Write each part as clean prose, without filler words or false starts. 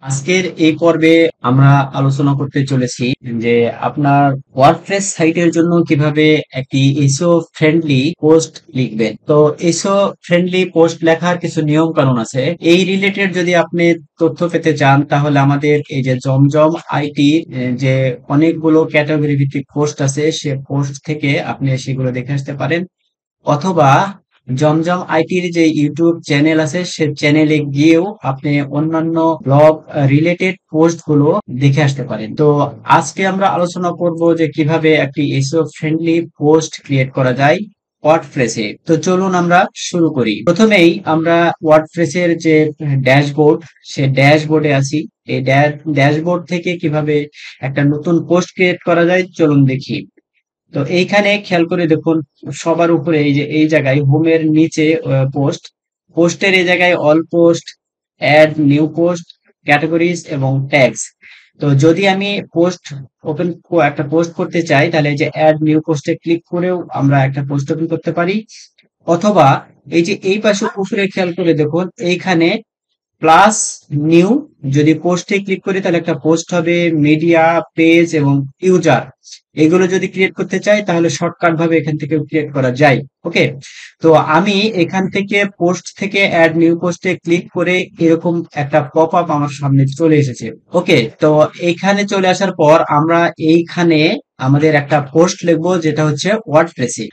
আজকের এই পর্বে আমরা আলোচনা করতে চলেছি যে আপনার ওয়ার্ডপ্রেস সাইটের জন্য কিভাবে একটি এসইও ফ্রেন্ডলি পোস্ট লিখবেন। তো এসইও ফ্রেন্ডলি পোস্ট লেখার কিছু নিয়ম কানুন আছে। এই রিলেটেড যদি আপনি তথ্য পেতে চান তাহলে আমাদের এই যে জমজম আইটি যে অনেকগুলো ক্যাটাগরি ভিত্তিক পোস্ট আছে, সে পোস্ট থেকে আপনি সেগুলো দেখে আসতে পারেন, অথবা জমজম আইটির যে ইউটিউব চ্যানেল আছে সে চ্যানেলে গিয়েও আপনি অন্যান্য ব্লগ রিলেটেড পোস্ট গুলো দেখে আসতে পারেন। তো আজকে আমরা আলোচনা করব যে কিভাবে একটি এসইও ফ্রেন্ডলি পোস্ট ক্রিয়েট করা যায় ওয়ার্ডপ্রেসে। তো চলুন আমরা শুরু করি। প্রথমেই আমরা ওয়ার্ডপ্রেসের যে ড্যাশবোর্ড, সে ড্যাশবোর্ডে আছি। এই ড্যাশবোর্ড থেকে কিভাবে একটা নতুন পোস্ট ক্রিয়েট করা যায় চলুন দেখি। তো এইখানে খেয়াল করে দেখুন, সবার উপরে এই যে এই জায়গায় হোমের নিচে পোস্ট, পোস্টের এই জায়গায় all post, add new post, categories এবং ট্যাগস। তো যদি আমি পোস্ট ওপেন একটা পোস্ট করতে চাই তাহলে এই যে অ্যাড নিউ পোস্টে ক্লিক করেও আমরা একটা পোস্ট ওপেন করতে পারি, অথবা এই যে এই পাশে উপরে খেয়াল করে দেখুন এইখানে প্লাস নিউ, যদি পোস্টে ক্লিক করি তাহলে একটা পোস্ট হবে, মিডিয়া, পেজ এবং ইউজার। এগুলো যদি ক্রিয়েট করতে চাই তাহলে শর্টকাট ভাবে এখান থেকে ক্রিয়েট করা যায়। ওকে, তো আমি এখান থেকে পোস্ট থেকে অ্যাড নিউ পোস্টে ক্লিক করে এরকম একটা পপ আপ আমার সামনে চলে এসেছে। ওকে, তো এইখানে চলে আসার পর আমরা এইখানে আমাদের একটা পোস্ট লিখবো যেটা হচ্ছে ওয়ার্ডপ্রেসে।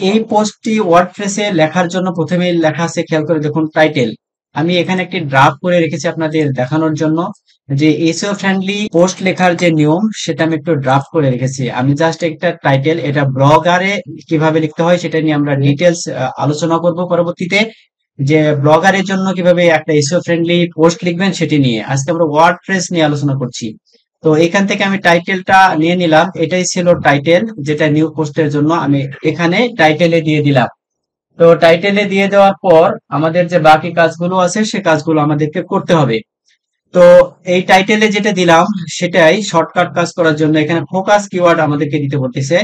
এই পোস্টটি ওয়ার্ডপ্রেসে লেখার জন্য প্রথমে লেখা আছে, খেয়াল করে দেখুন টাইটেল। আমি এখানে একটি ড্রাফট করে রেখেছি আপনাদের দেখানোর জন্য যে এসইও ফ্রেন্ডলি পোস্ট লেখার যে নিয়ম সেটা আমি একটু ড্রাফট করে রেখেছি। আমি জাস্ট একটা টাইটেল, এটা ব্লগারে কিভাবে লিখতে হয় সেটা নিয়ে আমরা ডিটেলস আলোচনা করব পরবর্তীতে, যে ব্লগারের জন্য কিভাবে একটা এসইও ফ্রেন্ডলি পোস্ট লিখবেন সেটি নিয়ে। আজকে আমরা ওয়ার্ডপ্রেস নিয়ে আলোচনা করছি। তো এখান থেকে আমি টাইটেলটা নিয়ে নিলাম, এটাই ছিল টাইটেল যেটা নিউ পোস্টের জন্য আমি এখানে টাইটেলে দিয়ে দিলাম। তো টাইটেলে দিয়ে দেওয়ার পর আমাদের যে বাকি কাজগুলো আছে সে কাজগুলো আমাদেরকে করতে হবে। তো এই টাইটেলে যেটা দিলাম সেটাই শর্টকাট কাজ করার জন্য এখানে ফোকাস কিওয়ার্ড আমাদেরকে দিতে বলতেছে।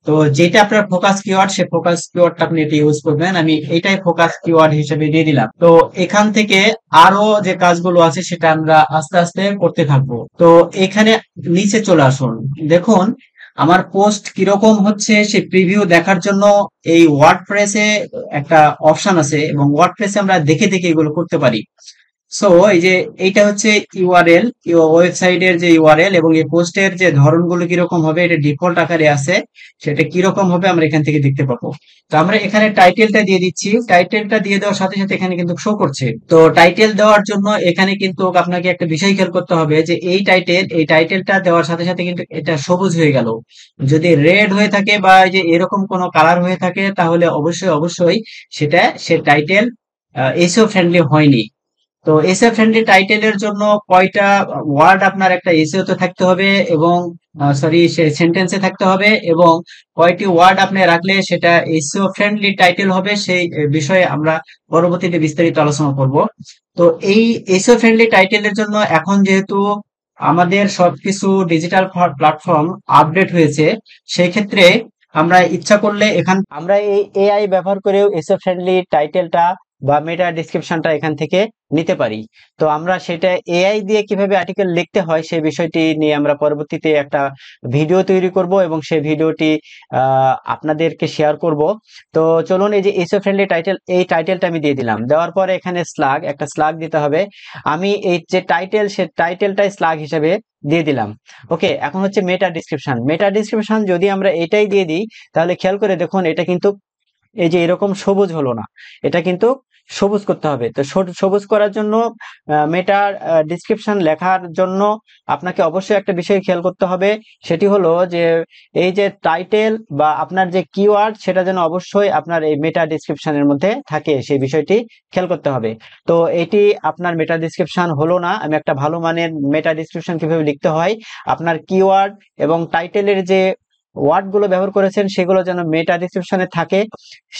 তো যেটা আপনার ফোকাস কিওয়ার্ড সে ফোকাস কিওয়ার্ডটা আপনি এটা ইউজ করবেন। আমি এটাই ফোকাস কিওয়ার্ড হিসেবে দিয়ে দিলাম। তো এখান থেকে আরো যে কাজগুলো আছে সেটা আমরা আস্তে আস্তে করতে থাকবো। তো এখানে নিচে চলে আসুন, দেখুন আমার পোস্ট কিরকম হচ্ছে সে প্রিভিউ দেখার জন্য এই ওয়ার্ডপ্রেসে একটা অপশন আছে এবং ওয়ার্ডপ্রেসে আমরা দেখে দেখে এগুলো করতে পারি। সো এই যে এইটা হচ্ছে ইউআরএল, ওয়েবসাইটের যে ইউআরএল, এবং এই পোস্টের যে ধরনগুলো কিরকম হবে এটা ডিফল্ট আকারে আছে, সেটা কিরকম হবে আমরা এখান থেকে দেখতে পাবো। তো আমরা এখানে টাইটেলটা দিয়ে দিচ্ছি, টাইটেলটা দিয়ে দেওয়ার সাথে সাথে এখানে কিন্তু শো করছে। তো টাইটেল দেওয়ার জন্য এখানে কিন্তু আপনাকে একটা বিষয় খেয়াল করতে হবে যে এই টাইটেলটা দেওয়ার সাথে সাথে কিন্তু এটা সবুজ হয়ে গেল। যদি রেড হয়ে থাকে বা এই যে এরকম কোনো কালার হয়ে থাকে তাহলে অবশ্যই অবশ্যই সেটা সে টাইটেল এসইও ফ্রেন্ডলি হয়নি। তো এসএ ফ্রেন্ডলি টাইটেলের জন্য কয়টা ওয়ার্ড আপনার একটা এসইও তে থাকতে হবে, এবং সরি সে সেন্টেন্সে থাকতে হবে, এবং কয়টি ওয়ার্ড আপনি রাখলে সেটা এসইও ফ্রেন্ডলি টাইটেল হবে সেই বিষয়ে আমরা পরবর্তীতে বিস্তারিত আলোচনা করব। তো এই এসইও ফ্রেন্ডলি টাইটেলের জন্য এখন যেহেতু আমাদের সবকিছু ডিজিটাল প্ল্যাটফর্ম আপডেট হয়েছে, সেই ক্ষেত্রে আমরা ইচ্ছা করলে আমরা এই এআই ব্যবহার করেও এসইও ফ্রেন্ডলি টাইটেলটা বা মেটা ডেসক্রিপশনটা এখান থেকে নিতে পারি। তো আমরা সেটা এআই দিয়ে কিভাবে আর্টিকেল লিখতে হয় সেই বিষয়টি নিয়ে আমরা পরবর্তীতে একটা ভিডিও তৈরি করব এবং সেই ভিডিওটি আপনাদেরকে শেয়ার করব। তো চলুন, এই যে এসইও ফ্রেন্ডলি টাইটেল, এই টাইটেলটা আমি দিয়ে দিলাম। দেওয়ার পরে এখানে একটা স্লাগ দিতে হবে। আমি এই যে টাইটেল সে টাইটেলটাই স্লাগ হিসেবে দিয়ে দিলাম। ওকে, এখন হচ্ছে মেটা ডিসক্রিপশন। মেটা ডিসক্রিপশন যদি আমরা এটাই দিয়ে দিই তাহলে খেয়াল করে দেখুন এটা কিন্তু এই যে এরকম সবুজ হলো না, এটা কিন্তু সবুজ করতে হবে। তো সবুজ করার জন্য মেটার ডিসক্রিপশন লেখার জন্য আপনাকে অবশ্যই একটা বিষয় খেয়াল করতে হবে, সেটি হলো যে এই যে টাইটেল বা আপনার যে কিওয়ার্ড সেটা যেন অবশ্যই আপনার এই মেটা ডিসক্রিপশনের মধ্যে থাকে, সেই বিষয়টি খেয়াল করতে হবে। তো এটি আপনার মেটা ডিসক্রিপশন হলো না। আমি একটা ভালো মানের মেটা ডিসক্রিপশন কিভাবে লিখতে হয়, আপনার কিওয়ার্ড এবং টাইটেলের যে ওয়ার্ড গুলো ব্যবহার করেছেন সেগুলো যেন মেটা ডিসক্রিপশনে থাকে,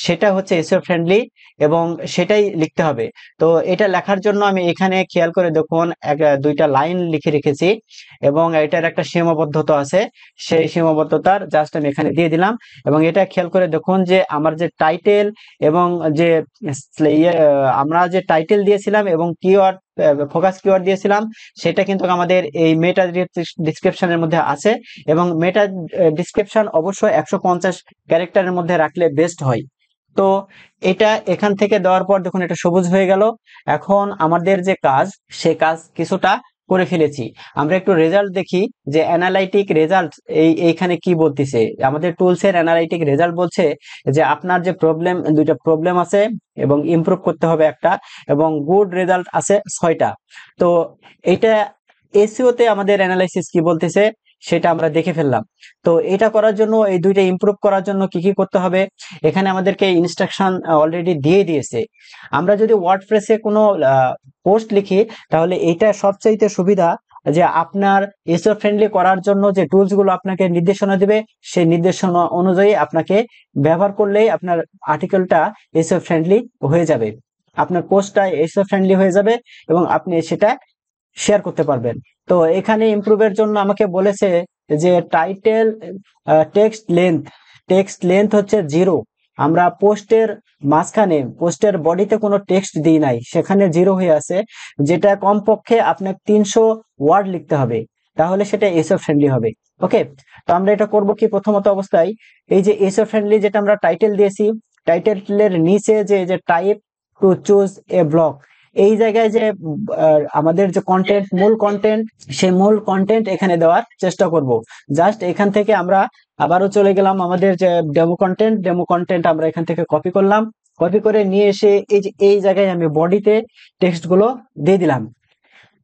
সেটা হচ্ছে এসইও ফ্রেন্ডলি এবং সেটাই লিখতে হবে। তো এটা লেখার জন্য আমি এখানে খেয়াল করে দেখুন দুইটা লাইন লিখে রেখেছি এবং এটার একটা সীমাবদ্ধতা আছে, সেই সীমাবদ্ধতার জাস্ট আমি এখানে দিয়ে দিলাম। এবং এটা খেয়াল করে দেখুন যে আমার যে টাইটেল এবং যে আমরা যে টাইটেল দিয়েছিলাম এবং কিওয়ার্ড ফোকাস কিওয়ার্ড দিয়েছিলাম সেটা কিন্তু আমাদের এই মেটা ডিসক্রিপশনের মধ্যে আছে, এবং মেটা ডিসক্রিপশন অবশ্যই 150 ক্যারেক্টারের মধ্যে রাখলে বেস্ট হয়। তো এটা এখান থেকে দেওয়ার পর দেখুন এটা সবুজ হয়ে গেল। এখন আমাদের যে কাজ, সে কাজ কিছুটা করে ফেলেছি। আমরা একটু রেজাল্ট দেখি যে অ্যানালাইটিক রেজাল্ট এইখানে কি বলতেছে। আমাদের টুলস এর অ্যানালাইটিক রেজাল্ট বলছে যে আপনার যে দুইটা প্রবলেম আছে এবং ইমপ্রুভ করতে হবে একটা, এবং গুড রেজাল্ট আছে 6টা। তো এটা এসইও তে আমাদের অ্যানালাইসিস কি বলতেছে সেটা আমরা দেখে ফেললাম। তো এটা করার জন্য, এই দুইটা ইমপ্রুভ করার জন্য কি কি করতে হবে, এখানে আমাদেরকে ইনস্ট্রাকশন অলরেডি দিয়ে দিয়েছে। আমরা যদি ওয়ার্ডপ্রেসে কোনো পোস্ট লিখি, তাহলে এটা সবচাইতে সুবিধা যে আপনার এসইও ফ্রেন্ডলি করার জন্য যে টুলস গুলো আপনাকে নির্দেশনা দিবে, সেই নির্দেশনা অনুযায়ী আপনাকে ব্যবহার করলেই আপনার আর্টিকেলটা এসইও ফ্রেন্ডলি হয়ে যাবে, আপনার পোস্টটা এসইও ফ্রেন্ডলি হয়ে যাবে, এবং আপনি সেটা শেয়ার করতে পারবেন। তো এখানে ইমপ্রুভের জন্য আমাকে বলেছে যে টাইটেল টেক্সট লেন্থ হচ্ছে 0। আমরা পোস্টের মাঝখানে, পোস্টের বডিতে কোনো টেক্সট দিই নাই, সেখানে 0 হয়ে আছে, যেটা কমপক্ষে আপনাকে 300 ওয়ার্ড লিখতে হবে, তাহলে সেটা এসও ফ্রেন্ডলি হবে। ওকে, তো আমরা এটা করব কি, প্রথমত অবস্থায় এই যে এসও ফ্রেন্ডলি যেটা আমরা টাইটেল দিয়েছি, টাইটেলের নিচে যে type to choose a block, এই জায়গায় যে আমাদের যে কন্টেন্ট, মূল কন্টেন্ট, সেই মূল কন্টেন্ট এখানে দেওয়ার চেষ্টা করব। জাস্ট এখান থেকে আমরা আবারও চলে গেলাম আমাদের যে ডেমো কন্টেন্ট আমরা এখান থেকে কপি করলাম, কপি করে নিয়ে এসে এই যে এই জায়গায় আমি বডিতে টেক্সট গুলো দিয়ে দিলাম।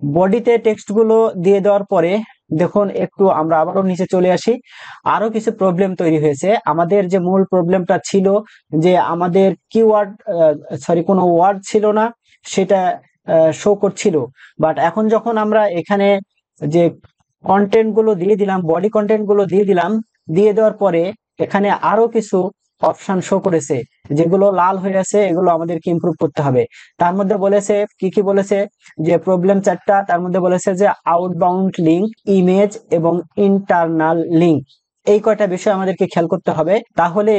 বডিতে টেক্সট গুলো দিয়ে দেওয়ার পরে দেখুন একটু আমরা আবারও নিচে চলে আসি, আরো কিছু প্রবলেম তৈরি হয়েছে। আমাদের যে মূল প্রবলেমটা ছিল যে আমাদের কিওয়ার্ড, কোনো ওয়ার্ড ছিল না, সেটা শো করছিল। বাট এখন যখন আমরা এখানে যে কন্টেন্ট গুলো দিয়ে দিলাম, বডি কন্টেন্ট গুলো দিয়ে দিলাম, দিয়ে দেওয়ার পরে এখানে আরো কিছু অপশন শো করেছে, যেগুলো লাল হয়ে আছে, এগুলো আমাদেরকে ইমপ্রুভ করতে হবে। তার মধ্যে বলেছে কি কি বলেছে, যে প্রবলেম 4টা, তার মধ্যে বলেছে যে আউটবাউন্ড লিঙ্ক, ইমেজ এবং ইন্টারনাল লিঙ্ক, এই কয়টা বিষয় আমাদেরকে খেয়াল করতে হবে। তাহলে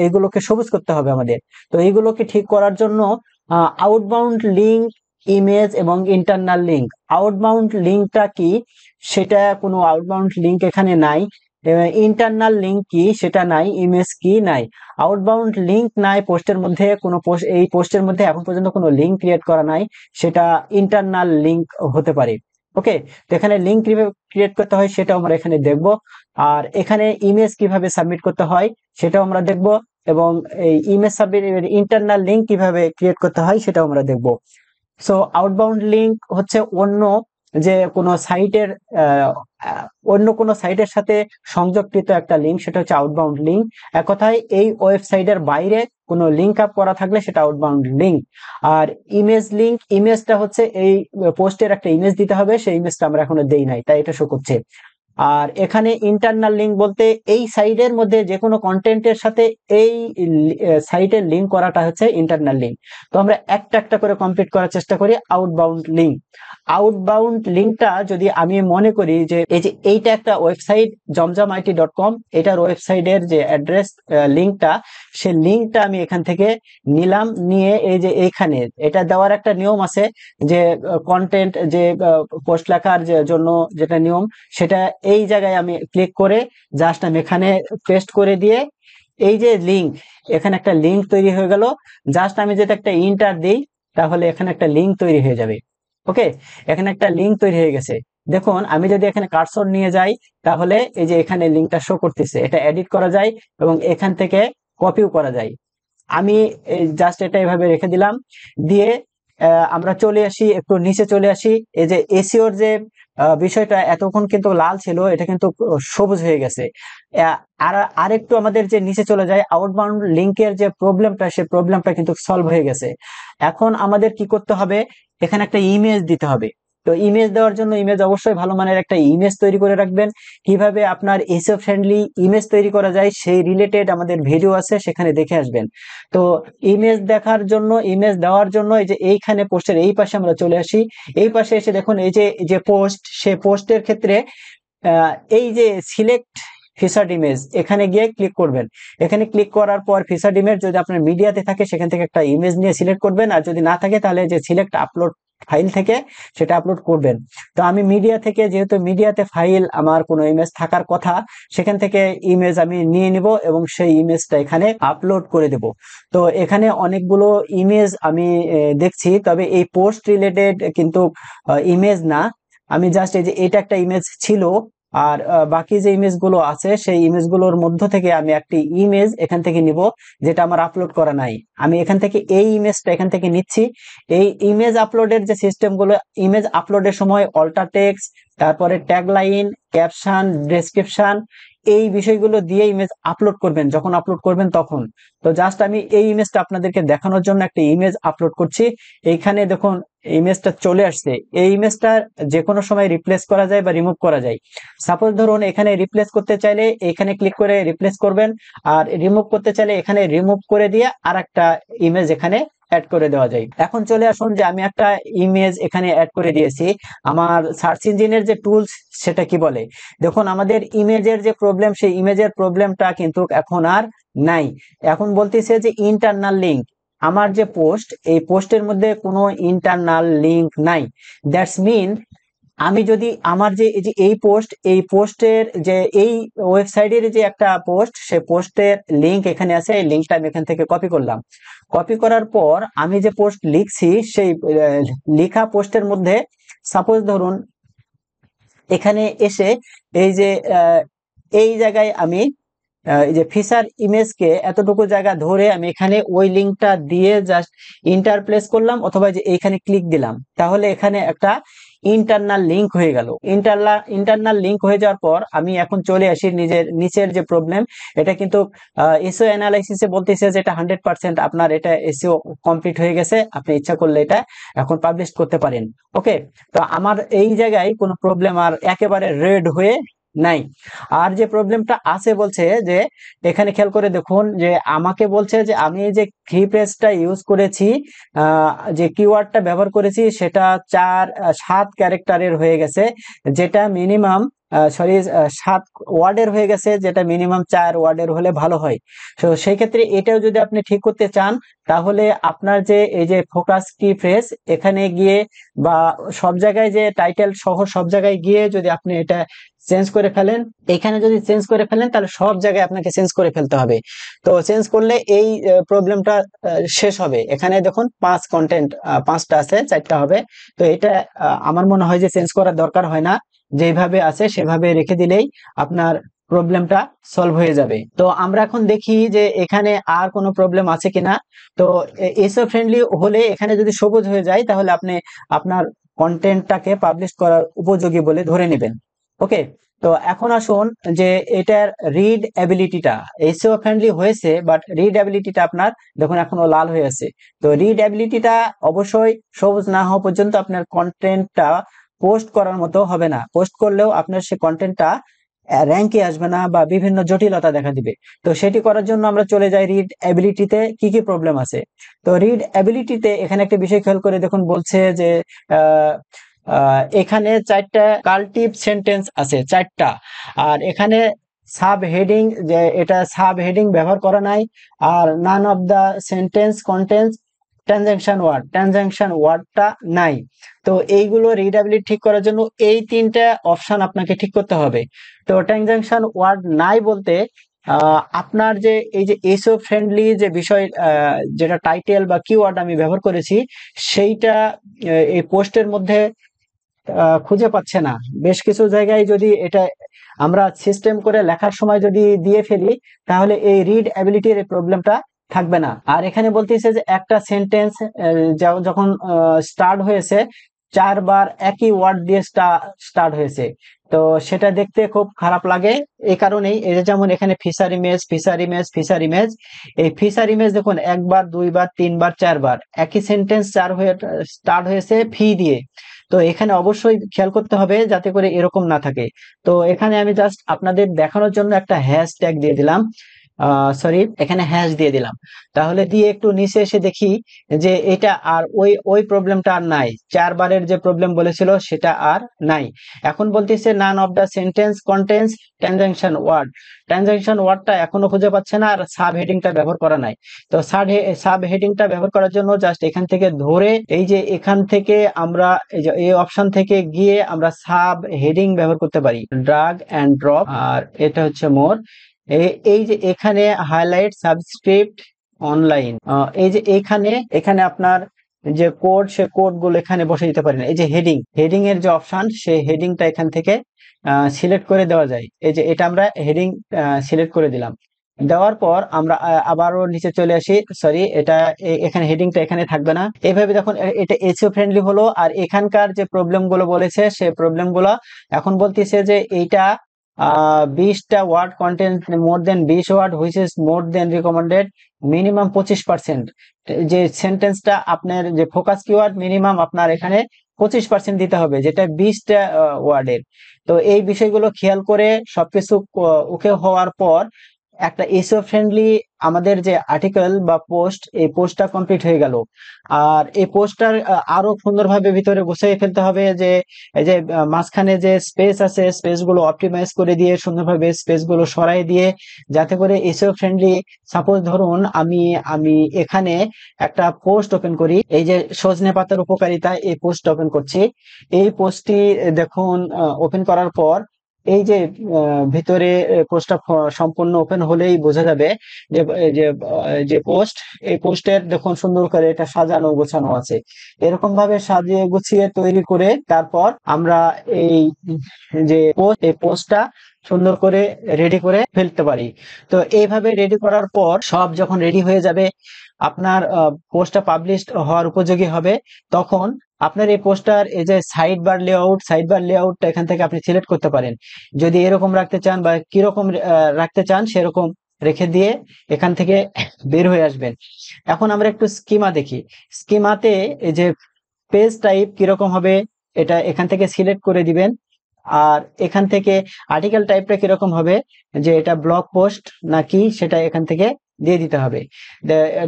এইগুলোকে সবুজ করতে হবে আমাদের। তো এইগুলোকে ঠিক করার জন্য আউটবাউন্ড লিঙ্ক, ইমেজ এবং ইন্টারনাল লিঙ্ক, আউটবাউন্ড লিঙ্কটা কি, সেটা কোনো আউটবাউন্ড লিঙ্ক এখানে নাই। ইন্টারনাল লিঙ্ক কি সেটা নাই, ইমেজ কি নাই, আউটবাউন্ড লিঙ্ক নাই পোস্টের মধ্যে, কোনো পোস্ট, এই পোস্টের মধ্যে এখন পর্যন্ত কোনো লিঙ্ক ক্রিয়েট করা নাই, সেটা ইন্টারনাল লিঙ্ক হতে পারে। ওকে, তো এখানে লিঙ্ক কিভাবে ক্রিয়েট করতে হয় সেটাও আমরা এখানে দেখব, আর এখানে ইমেজ কিভাবে সাবমিট করতে হয় সেটাও আমরা দেখব, এবং এই ইমেজ সাবমিট, ইন্টারনাল লিঙ্ক কিভাবে ক্রিয়েট করতে হয় সেটাও আমরা দেখব। সো আউটবাউন্ড লিঙ্ক হচ্ছে যে কোনো সাইটের অন্য কোনো সাইটের সাথে সংযোগকৃত একটা লিঙ্ক, সেটা হচ্ছে আউটবাউন্ড লিঙ্ক। এক কথায় এই ওয়েবসাইটের বাইরে কোনো লিঙ্ক আপ করা থাকলে সেটা আউটবাউন্ড লিঙ্ক। আর ইমেজ লিঙ্ক, ইমেজটা হচ্ছে এই পোস্টের একটা ইমেজ দিতে হবে, সেই ইমেজটা আমরা এখনো দেই নাই, তাই এটা শো করছে। আর এখানে ইন্টারনাল লিঙ্ক বলতে এই সাইটের মধ্যে যে কোনো কন্টেন্টের সাথে এই সাইটের লিঙ্ক করাটা হচ্ছে ইন্টারনাল লিঙ্ক। তো আমরা একটা একটা করে কমপ্লিট করার চেষ্টা করি। আউটবাউন্ড লিঙ্ক, আউটবাউন্ড লিঙ্কটা যদি আমি মনে করি যে এই যে এইটা একটা ওয়েবসাইট jomjomit.com, এটার ওয়েবসাইটের যে অ্যাড্রেস লিঙ্কটা, সেই লিঙ্কটা আমি এখান থেকে নিলাম, নিয়ে এই যে এইখানে এটা দেওয়ার একটা নিয়ম আছে, যে কন্টেন্ট, যে পোস্ট লেখার জন্য যেটা নিয়ম, সেটা এই জায়গায় আমি ক্লিক করে জাস্ট আমি এখানে পেস্ট করে দিয়ে এই যে লিঙ্ক, এখানে একটা লিঙ্ক তৈরি হয়ে গেল। জাস্ট আমি যদি একটা ইন্টার দিই, তাহলে এখানে একটা লিঙ্ক তৈরি হয়ে যাবে। ওকে, এখানে একটা লিঙ্ক তৈরি হয়ে গেছে। দেখুন আমি যদি এখানে কার্সর নিয়ে যাই, তাহলে এই যে এখানে লিঙ্কটা শো করতেছে, এটা এডিট করা যায় এবং এখান থেকে কপিও করা যায়। আমি জাস্ট এটা এভাবে রেখে দিলাম, দিয়ে আমরা চলে আসি, একটু নিচে চলে আসি। এই যে এসইওর যে বিষয়টা এতক্ষণ কিন্তু লাল ছিল, এটা কিন্তু সবুজ হয়ে গেছে। আর আরেকটু আমাদের যে নিচে চলে যায়, আউটবাউন্ড লিঙ্কের যে প্রবলেমটা, সেই প্রবলেমটা কিন্তু সলভ হয়ে গেছে। এখন আমাদের কি করতে হবে, এখানে একটা ইমেজ দিতে হবে। তো ইমেজ দেওয়ার জন্য ইমেজ অবশ্যই ভালো মানের একটা ইমেজ তৈরি করে রাখবেন। কিভাবে আপনার এসইও ফ্রেন্ডলি ইমেজ তৈরি করা যায় সেই রিলেটেড আমাদের ভিডিও আছে, সেখানে দেখে আসবেন। তো ইমেজ দেখার জন্য, ইমেজ দেওয়ার জন্য এই যে এইখানে পোস্টের এই পাশে আমরা চলে আসি। এই পাশে এসে দেখুন এই যে পোস্ট, সে পোস্টের ক্ষেত্রে এই যে সিলেক্ট ফিচার্ড ইমেজ, এখানে গিয়ে ক্লিক করবেন। এখানে ক্লিক করার পর ফিচার্ড ইমেজ যদি আপনার মিডিয়াতে থাকে সেখান থেকে একটা ইমেজ নিয়ে সিলেক্ট করবেন, আর যদি না থাকে তাহলে যে সিলেক্ট আপলোড ফাইল থেকে সেটা আপলোড করবেন। তো আমি মিডিয়া থেকে, যেহেতু মিডিয়াতে ফাইল আমার কোনো ইমেজ থাকার কথা, সেখান থেকে ইমেজ আমি নিয়ে নিব এবং সেই ইমেজটা এখানে আপলোড করে দেব। তো এখানে অনেকগুলো ইমেজ আমি দেখছি, তবে এই পোস্ট রিলেটেড কিন্তু ইমেজ না। আমি জাস্ট এই যে এটা একটা ইমেজ ছিল, আর বাকি যে ইমেজগুলো আছে সেই ইমেজগুলোর মধ্য থেকে আমি একটি ইমেজ এখান থেকে নিব যেটা আমার আপলোড করা নাই। আমি এখান থেকে এই ইমেজটা এখান থেকে নিচ্ছি। এই ইমেজ আপলোডের যে সিস্টেমগুলো, ইমেজ আপলোডের সময় অল্টার টেক্সট, তারপরে ট্যাগলাইন, ক্যাপশন, ডেসক্রিপশন, এই বিষয়গুলো দিয়ে ইমেজ আপলোড করবেন যখন আপলোড করবেন তখন। তো জাস্ট আমি এই ইমেজটা আপনাদেরকে দেখানোর জন্য একটা ইমেজ আপলোড করছি। এইখানে দেখুন ইমেজটা চলে আসছে। এই ইমেজটা যে কোনো সময় রিপ্লেস করা যায় বা রিমুভ করা যায়। সাপোজ ধরুন এখানে রিপ্লেস করতে চাইলে এখানে ক্লিক করে রিপ্লেস করবেন, আর রিমুভ করতে চাইলে এখানে রিমুভ করে দিয়ে আর একটা ইমেজ এখানে অ্যাড করে দেওয়া যায়। এখন চলে আসুন যে আমি একটা ইমেজ এখানে অ্যাড করে দিয়েছি। আমার সার্চ ইঞ্জিনের যে টুলস সেটা কি বলে, দেখুন আমাদের ইমেজের যে প্রবলেম, সেই ইমেজের প্রবলেমটা কিন্তু এখন আর নাই। এখন বলতেছে যে ইন্টারনাল লিঙ্ক, আমার যে পোস্ট, এই পোস্টের মধ্যে কোনো ইন্টারনাল লিঙ্ক নাই। দ্যাটস মিন আমি যদি আমার যে এই যে এই পোস্টের যে এই ওয়েবসাইটের যে একটা পোস্ট, সেই পোস্টের লিংক এখানে আছে, এই লিংকটা আমি এখান থেকে কপি করলাম। কপি করার পর আমি যে পোস্ট লিখছি সেই লেখা পোস্টের মধ্যে সাপোজ ধরুন এখানে এসে এই যে এই জায়গায় আমি এই যে ফিচার ইমেজকে এতটুকু জায়গা ধরে আমি এখানে ওই লিঙ্কটা দিয়ে জাস্ট ইন্টার প্লেস করলাম, অথবা যে এইখানে ক্লিক দিলাম, তাহলে এখানে একটা ইন্টারনাল লিঙ্ক হয়ে গেল। ইন্টারনাল লিঙ্ক হয়ে যাওয়ার পর আমি এখন চলে আসি নিজের নিচের যে প্রবলেম, এটা কিন্তু এসইও অ্যানালাইসিসে বলতেছে যে এটা 100% আপনার এটা এসইও কমপ্লিট হয়ে গেছে, আপনি ইচ্ছা করলে এটা এখন পাবলিশ করতে পারেন। ওকে, তো আমার এই জায়গায় কোনো প্রবলেম আর একেবারে রেড হয়ে নাই। আর যে প্রবলেমটা আছে বলছে যে এখানে খেয়াল করে দেখুন যে আমাকে বলছে যে আমি যে কিপ্রেসটা ইউজ করেছি, যে কিওয়ার্ডটা ব্যবহার করেছি সেটা 7 ক্যারেক্টারের হয়ে গেছে, যেটা মিনিমাম 7 ওয়ার্ডের হয়ে গেছে, যেটা মিনিমাম 4 ওয়ার্ডের হলে ভালো হয়। তো সেই ক্ষেত্রে এটাও যদি আপনি ঠিক করতে চান, তাহলে আপনার যে এই যে ফোকাস কি ফ্রেজ এখানে গিয়ে বা সব জায়গায় যে টাইটেল সহ সব জায়গায় গিয়ে যদি আপনি এটা চেঞ্জ করে ফেলেন, এখানে যদি চেঞ্জ করে ফেলেন তাহলে সব জায়গায় আপনাকে চেঞ্জ করে ফেলতে হবে। তো চেঞ্জ করলে এই প্রবলেমটা শেষ হবে। এখানে দেখুন 5টা আছে, 4টা হবে। তো এটা আমার মনে হয় যে চেঞ্জ করার দরকার হয় না, যেভাবে আছে সেভাবে রেখে দিলেই আপনার প্রবলেমটা সলভ হয়ে যাবে। তো আমরা এখন দেখি যে এখানে আর কোনো প্রবলেম আছে কিনা। তো এসও ফ্রেন্ডলি হলে এখানে যদি সবুজ হয়ে যায় তাহলে আপনি আপনার কন্টেন্টটাকে পাবলিশ করার উপযোগী বলে ধরে নেবেন। ওকে, তো এখন আসুন যে এটার রিড অ্যাবিলিটিটা এসইও ফ্রেন্ডলি হয়েছে, বাট রিড অ্যাবিলিটিটা আপনার দেখুন এখনো লাল হয়ে আছে। তো রিড অ্যাবিলিটিটা অবশ্যই সবুজ না হওয়া পর্যন্ত আপনার কন্টেন্টটা পোস্ট করার মতো হবে না। পোস্ট করলেও আপনার সেই কন্টেন্টটা র্যাঙ্কে আসবে না বা বিভিন্ন জটিলতা দেখা দিবে। তো সেটি করার জন্য আমরা চলে যাই রিড অ্যাবিলিটিতে কি কি প্রবলেম আছে। তো রিড অ্যাবিলিটিতে এখানে একটা বিষয় খেয়াল করে দেখুন, বলছে যে এখানে 4টা কাল্টিভ সেন্টেন্স আছে, 4টা। আর এখানে সাব হেডিং, যে এটা সাব হেডিং ব্যবহার করা নাই। আর none of the sentence contains transaction ওয়ার্ডটা নাই। তো এইগুলো রিডাবিলিটি ঠিক করার জন্য এই 3টা অপশন আপনাকে ঠিক করতে হবে। তো ট্রানজাকশন ওয়ার্ড নাই বলতে আপনার যে এই যে এসও ফ্রেন্ডলি যে বিষয়, যেটা টাইটেল বা কিওয়ার্ড আমি ব্যবহার করেছি, সেইটা এই পোস্টের মধ্যে খুঁজে পাচ্ছে না। বেশ কিছু জায়গায় যদি এটা আমরা সিস্টেম করে লেখার সময় যদি দিয়ে ফেলি, তাহলে এই রিড অ্যাবিলিটির এই প্রবলেমটা থাকবে না। আর এখানে বলতেছে যে একটা সেন্টেন্স যখন স্টার্ট হয়েছে 4বার একই ওয়ার্ড দিয়ে স্টার্ট হয়েছে, তো সেটা দেখতে খুব খারাপ লাগে। এই কারণেই এই যে যেমন এখানে feature image feature image feature image, এই ফিচার ইমেজ দেখুন 1বার 2বার 3বার 4বার একই সেন্টেন্স হয়ে স্টার্ট হয়েছে ফি দিয়ে। তো এখানে অবশ্যই খেয়াল করতে হবে যাতে করে এরকম না থাকে। তো এখানে আমি জাস্ট আপনাদের দেখানোর জন্য একটা হ্যাশট্যাগ দিয়ে দিলাম, সরি, এখানে হ্যাশ দিয়ে দিলাম। তাহলে দিয়ে একটু নিচে এসে দেখি যে এটা আর ওই ওই প্রবলেমটা আর নাই, 4 বারের যে প্রবলেম বলেছিল সেটা আর নাই। এখন বলতেছে none of the sentence contains transaction word. Transaction ওয়ার্ডটা এখনো খুঁজে পাচ্ছে না, আর সাব হেডিংটা ব্যবহার করা নাই। তো সাব হেডিংটা ব্যবহার করার জন্য জাস্ট এখান থেকে ধরে, এই যে এখান থেকে আমরা এই যে এই অপশন থেকে গিয়ে আমরা সাব হেডিং ব্যবহার করতে পারি, ড্রাগ এন্ড ড্রপ। আর এটা হচ্ছে মোর, এই যে এখানে হাইলাইট সাবস্ক্রিপ্ট অনলাইন, এই যে এখানে এখানে আপনার যে কোড, সে কোড গুলো এখানে বসে দিতে পারেন। এই যে হেডিং, হেডিং এর যে অপশন, সেই হেডিংটা এখান থেকে সিলেক্ট করে দেওয়া যায়। এই যে এটা আমরা হেডিং সিলেক্ট করে দিলাম। দেওয়ার পর আমরা আবারও নিচে চলে আসি। সরি, এটা এখানে হেডিংটা এখানে থাকবে না। এইভাবে দেখুন এটা এসইও ফ্রেন্ডলি হলো। আর এখানকার যে প্রবলেম গুলো বলেছে, সেই প্রবলেম গুলো এখন বলতেছে যে এইটা 20টা word content more than 20 word which is more than recommended, minimum 25%। যে সেন্টেন্সটা আপনার যে ফোকাস কিওয়ার্ড, মিনিমাম আপনার এখানে 25% দিতে হবে, যেটা 20টা ওয়ার্ডের। তো এই বিষয়গুলো খেয়াল করে সবকিছু ওকে হওয়ার পর একটা এসইও ফ্রেন্ডলি আমাদের যে আর্টিকেল বা পোস্ট, এই পোস্টটা কমপ্লিট হয়ে গেল। আর এই পোস্টটার আরো সুন্দরভাবে ভিতরে গুছিয়ে ফেলতে হবে। যে এই যে মাঝখানে যে স্পেস আছে, স্পেস গুলো অপটিমাইজ করে দিয়ে সুন্দরভাবে স্পেস গুলো সরাই দিয়ে, যাতে করে এসইও ফ্রেন্ডলি। সাপোজ ধরুন আমি আমি এখানে একটা পোস্ট ওপেন করি, এই যে সজনে পাতার উপকারিতা, এই পোস্ট ওপেন করছি। এই পোস্টটি দেখুন ওপেন করার পর এই যে ভিতরে পোস্টটা সম্পূর্ণ ওপেন হলেই বোঝা যাবে যে যে পোস্ট, এই পোস্টের দেখুন সুন্দর করে এটা সাজানো গোছানো আছে। এরকম ভাবে সাজিয়ে গুছিয়ে তৈরি করে তারপর আমরা এই যে পোস্ট, এই পোস্টটা সুন্দর করে রেডি করে ফেলতে পারি। তো এইভাবে রেডি করার পর সব যখন রেডি হয়ে যাবে, আপনার পোস্টটা পাবলিশ হওয়ার উপযোগী হবে, তখন আপনার এই পোস্টার এই যে সাইড বার লেআউটটা এখান থেকে আপনি সিলেক্ট করতে পারেন। যদি এরকম রাখতে চান বা কিরকম রাখতে চান, সেরকম রেখে দিয়ে এখান থেকে বের হয়ে আসবেন। এখন আমরা একটু স্কিমা দেখি। স্কিমাতে এই যে পেজ টাইপ কিরকম হবে, এটা এখান থেকে সিলেক্ট করে দিবেন। আর এখান থেকে আর্টিকেল টাইপটা কিরকম হবে, যে এটা ব্লগ পোস্ট নাকি, সেটা এখান থেকে দিয়ে দিতে হবে।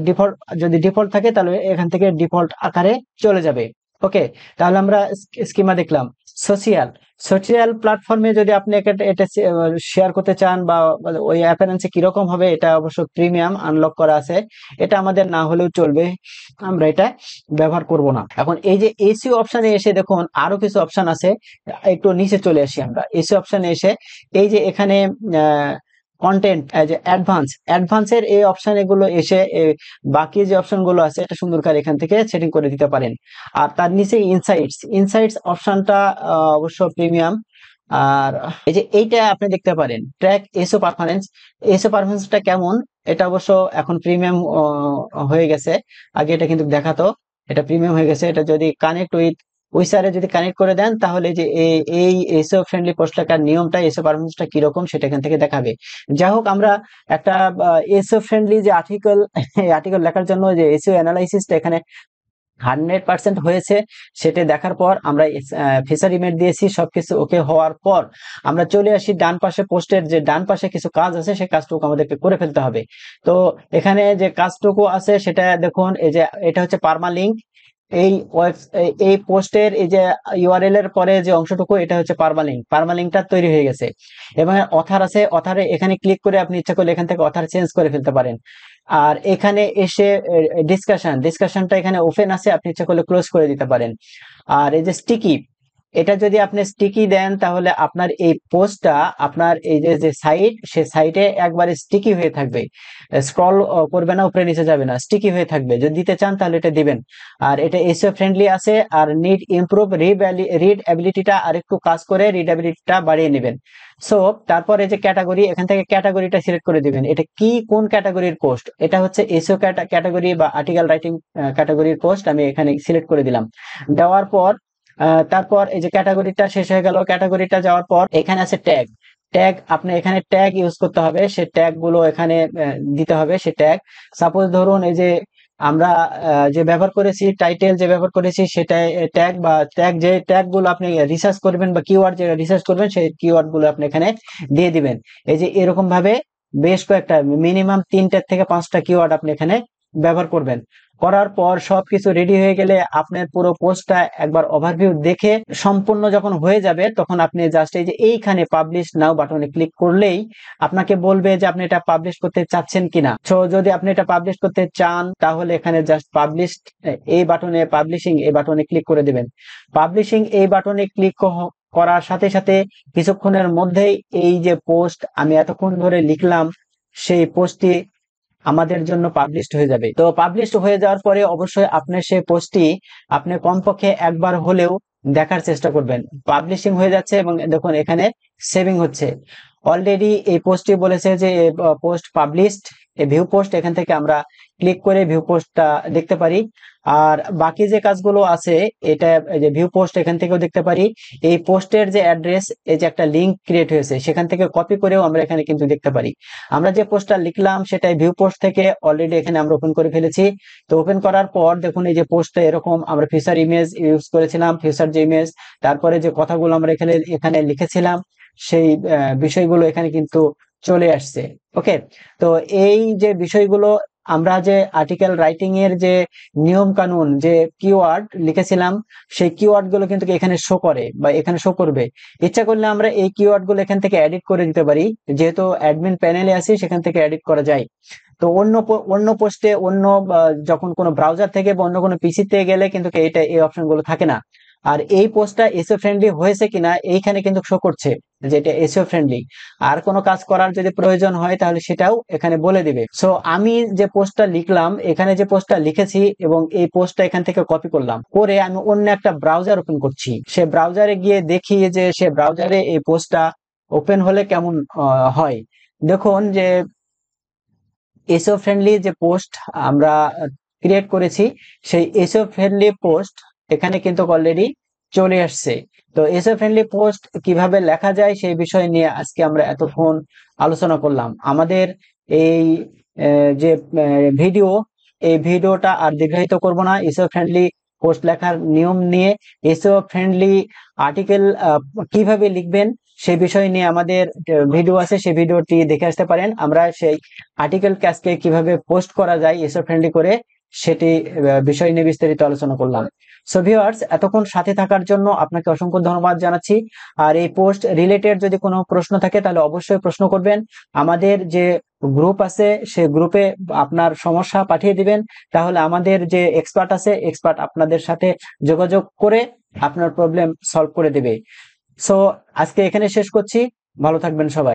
ডিফল্ট, যদি ডিফল্ট থাকে তাহলে এখান থেকে ডিফল্ট আকারে চলে যাবে। ওকে, তাহলে আমরা স্কিমা দেখলাম। সোশিয়াল, সোশিয়াল প্ল্যাটফর্মে যদি আপনি এটা শেয়ার করতে চান, বা ওই অ্যাপিয়ারেন্সে কিরকম হবে, এটা অবশ্য প্রিমিয়াম আনলক করা আছে, এটা আমাদের না হলেও চলবে, আমরা এটা ব্যবহার করব না। এখন এই যে এসইও অপশনে এসে দেখুন আরো কিছু অপশন আছে। একটু নিচে চলে আসি আমরা, এসইও অপশনে এসে এই যে এখানে কন্টেন্ট, যে অ্যাডভান্সের এই অপশন, এগুলো এসে বাকি যে অপশন গুলো আছে, এটা সুন্দর করে এখান থেকে সেটিং করে দিতে পারেন। আর তার নিচে ইনসাইটস অপশনটা অবশ্য প্রিমিয়াম। আর এই যে এইটা আপনি দেখতে পারেন, ট্র্যাক এসও পারফরমেন্সটা কেমন, এটা অবশ্য এখন প্রিমিয়াম হয়ে গেছে। আগে এটা কিন্তু দেখাতো, এটা প্রিমিয়াম হয়ে গেছে। এটা যদি কানেক্ট উইথ উইসারে যদি কানেক্ট করে দেন, তাহলে যে এই এসও ফ্রেন্ডলি পোস্ট লেখার নিয়মটা, এসও পারফরমেন্সটা কিরকম, সেটা এখান থেকে দেখাবে। যাই হোক, আমরা একটা এসও ফ্রেন্ডলি যে আর্টিকেল, এই আর্টিকেল লেখার জন্য যে এসইও অ্যানালাইসিসটা এখানে 100% হয়েছে, সেটা দেখার পর আমরা ফিচার ইমেজ দিয়েছি। সবকিছু ওকে হওয়ার পর আমরা চলে আসি ডান পাশে, পোস্টের যে ডান পাশে কিছু কাজ আছে, সেই কাজটুকু আমাদেরকে করে ফেলতে হবে। তো এখানে যে কাজটুকু আছে সেটা দেখুন, এই যে এটা হচ্ছে পার্মালিঙ্ক। এই এই পোস্টের এই যে ইউআরএল এর পরে যে অংশটুকু, এটা হচ্ছে পার্মালিঙ্কটা তৈরি হয়ে গেছে। এবং অথার আছে, অথারে এখানে ক্লিক করে আপনি ইচ্ছা করলে এখান থেকে অথার চেঞ্জ করে ফেলতে পারেন। আর এখানে এসে ডিসকাশনটা এখানে ওপেন আছে, আপনি ইচ্ছা করলে ক্লোজ করে দিতে পারেন। আর এই যে স্টিকি, এটা যদি আপনি স্টিকি দেন, তাহলে আপনার এই পোস্টটা, আপনার এই যে সাইট, সে সাইটে একবারে স্টিকি হয়ে থাকবে, স্ক্রল করবে না, উপরে নিচে যাবে না, স্টিকি হয়ে থাকবে। যদি দিতে চান তাহলে এটা দিবেন। আর এটা এসইও ফ্রেন্ডলি আছে। আর নিড ইমপ্রুভ রিড অ্যাবিলিটিটা আর একটু কাজ করে রিড অ্যাবিলিটিটা বাড়িয়ে নেবেন। সো তারপর এই যে ক্যাটাগরি, এখান থেকে ক্যাটাগরিটা সিলেক্ট করে দিবেন। এটা কি, কোন ক্যাটাগরির পোস্ট, এটা হচ্ছে এসইও ক্যাটাগরি বা আর্টিকেল রাইটিং ক্যাটাগরির পোস্ট, আমি এখানে সিলেক্ট করে দিলাম। দেওয়ার পর তারপর এই যে ক্যাটাগরিটা শেষ হয়ে গেল। ক্যাটাগরিটা যাওয়ার পর এখানে আছে ট্যাগ আপনি এখানে ট্যাগ ইউজ করতে হবে, সে ট্যাগ গুলো এখানে দিতে হবে। সে ট্যাগ, সাপোজ ধরুন এই যে আমরা যে ব্যবহার করেছি, টাইটেল যে ব্যবহার করেছি, সেটা ট্যাগ বা যে ট্যাগ গুলো আপনি রিসার্চ করবেন বা কিওয়ার্ড যে রিসার্চ করবেন, সেই কিওয়ার্ড গুলো আপনি এখানে দিয়ে দিবেন। এই যে এরকম ভাবে বেশ কয়েকটা মিনিমাম 3টা থেকে 5টা কিওয়ার্ড আপনি এখানে ব্যবহার করবেন। করার পর সবকিছু রেডি হয়ে গেলে আপনার পুরো পোস্টটা একবার ওভারভিউ দেখে সম্পূর্ণ যখন হয়ে যাবে তখন আপনি জাস্ট এই যে এইখানে পাবলিশ নাও বাটনে ক্লিক করলেই আপনাকে বলবে যে আপনি এটা পাবলিশ করতে চাচ্ছেন কিনা। সো যদি আপনি এটা পাবলিশ করতে চান তাহলে এখানে জাস্ট পাবলিশ এই বাটনে, পাবলিশিং এই বাটনে ক্লিক করে দিবেন। পাবলিশিং এই বাটনে ক্লিক করার সাথে সাথে কিছুক্ষণের মধ্যেই এই যে পোস্ট আমি এতক্ষণ ধরে লিখলাম সেই পোস্টটি আমাদের জন্য পাবলিশড হয়ে যাবে। তো পাবলিশড হয়ে যাওয়ার পরে অবশ্যই আপনার সেই পোস্টটি আপনি কমপক্ষে একবার হলেও দেখার চেষ্টা করবেন। পাবলিশিং হয়ে যাচ্ছে এবং দেখুন এখানে সেভিং হচ্ছে। অলরেডি এই পোস্টটি বলেছে যে পোস্ট পাবলিশড, এই ভিউ পোস্ট, এখান থেকে আমরা ক্লিক করে ভিউ পোস্টটা দেখতে পারি। আর বাকি যে কাজগুলো আছে এটা যে ভিউ পোস্ট এখান থেকেও দেখতে পারি। এই পোস্টের যে অ্যাড্রেস, এই যে একটা লিংক ক্রিয়েট হয়েছে সেখান থেকে কপি করেও আমরা এখানে কিন্তু দেখতে পারি। আমরা যে পোস্টটা লিখলাম সেটাই ভিউ পোস্ট থেকে অলরেডি এখানে আমরা ওপেন করে ফেলেছি। তো ওপেন করার পর দেখুন এই যে পোস্টটা এরকম, আমরা ফিচার ইমেজ ইউজ করেছিলাম, ফিচার যে ইমেজ, তারপরে যে কথাগুলো আমরা এখানে লিখেছিলাম সেই বিষয়গুলো এখানে কিন্তু চলে আসছে। ওকে, তো এই যে বিষয়গুলো আমরা যে আর্টিকেল রাইটিং এর যে নিয়ম কানুন, যে কিওয়ার্ড লিখেছিলাম সেই কিওয়ার্ড গুলো কিন্তু এখানে শো করে বা এখানে শো করবে। ইচ্ছা করলে আমরা এই কিওয়ার্ড গুলো এখান থেকে এডিট করে দিতে পারি, যেহেতু অ্যাডমিন প্যানেলে আছি সেখান থেকে এডিট করা যায়। তো অন্য পোস্টে অন্য যখন কোনো ব্রাউজার থেকে বা অন্য কোনো পিসিতে গেলে কিন্তু এই অপশন গুলো থাকে না। আর এই পোস্টটা এসইও ফ্রেন্ডলি হয়েছে কিনা এইখানে কিন্তু শো করছে যে এটা এসইও ফ্রেন্ডলি। আর কোনো কাজ করার যদি প্রয়োজন হয় তাহলে সেটাও এখানে বলে দিবে। সো আমি যে পোস্টটা লিখলাম, এখানে যে পোস্টটা লিখেছি এবং এই পোস্টটা এখান থেকে কপি করলাম, করে আমি অন্য একটা ব্রাউজার ওপেন করছি। সে ব্রাউজারে গিয়ে দেখি যে সে ব্রাউজারে এই পোস্টটা ওপেন হলে কেমন হয়। দেখুন যে এসইও ফ্রেন্ডলি যে পোস্ট আমরা ক্রিয়েট করেছি সেই এসইও ফ্রেন্ডলি পোস্ট এখানে কিন্তু অলরেডি চলে আসছে। তো এসইও ফ্রেন্ডলি পোস্ট কিভাবে লেখা যায় সেই বিষয় নিয়ে আজকে আমরা এতক্ষণ আলোচনা করলাম। আমাদের এই যে ভিডিও, এই ভিডিওটা আর দীর্ঘায়িত করব না। এসইও ফ্রেন্ডলি পোস্ট লেখার নিয়ম নিয়ে, এসইও ফ্রেন্ডলি আর্টিকেল কিভাবে লিখবেন সেই বিষয় নিয়ে আমাদের ভিডিও আছে, সেই ভিডিওটি দেখে আসতে পারেন। আমরা সেই আর্টিকেল ক্যাশকে কিভাবে পোস্ট করা যায় এসইও ফ্রেন্ডলি করে সেটি বিষয় নিয়ে বিস্তারিত আলোচনা করলাম। সো ভিউয়ার্স, এতক্ষণ সাথে থাকার জন্য আপনাকে অসংখ্য ধন্যবাদ জানাচ্ছি। আর এই পোস্ট রিলেটেড যদি কোনো প্রশ্ন থাকে তাহলে অবশ্যই প্রশ্ন করবেন। আমাদের যে গ্রুপ আছে সেই গ্রুপে আপনার সমস্যা পাঠিয়ে দিবেন, তাহলে আমাদের যে এক্সপার্ট আছে এক্সপার্ট আপনাদের সাথে যোগাযোগ করে আপনার প্রবলেম সলভ করে দেবে। সো আজকে এখানে শেষ করছি, ভালো থাকবেন সবাই।